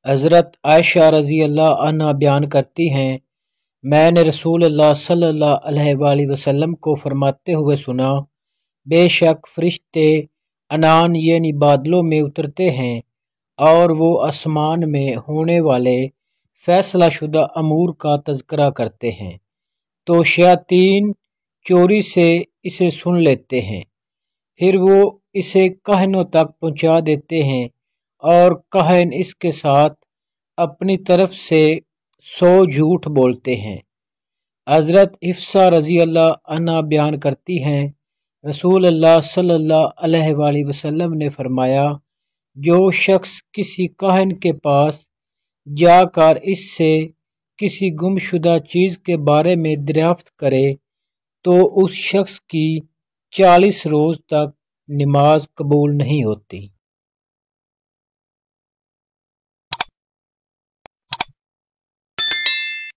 حضرت عائشہ رضی اللہ عنہ بیان کرتی ہیں، میں نے رسول اللہ صلی اللہ علیہ وآلہ وسلم کو فرماتے ہوئے سنا، بے شک فرشتے عنان یعنی بادلوں میں اترتے ہیں اور وہ آسمان میں ہونے والے فیصلہ شدہ امور کا تذکرہ کرتے ہیں، تو شیاطین چوری سے اسے سن لیتے ہیں، پھر وہ اسے کاہنوں تک پہنچا دیتے ہیں اور کاہن اس کے ساتھ اپنی طرف سے 100 جھوٹ بولتے ہیں۔ حضرت حفصہ رضی اللہ عنہ بیان کرتی ہیں، رسول اللہ صلی اللہ علیہ وآلہ وسلم نے فرمایا، جو شخص کسی کاہن کے پاس جا کر اس سے کسی گم شدہ چیز کے بارے میں دریافت کرے تو اس شخص کی 40 روز تک نماز قبول نہیں ہوتی۔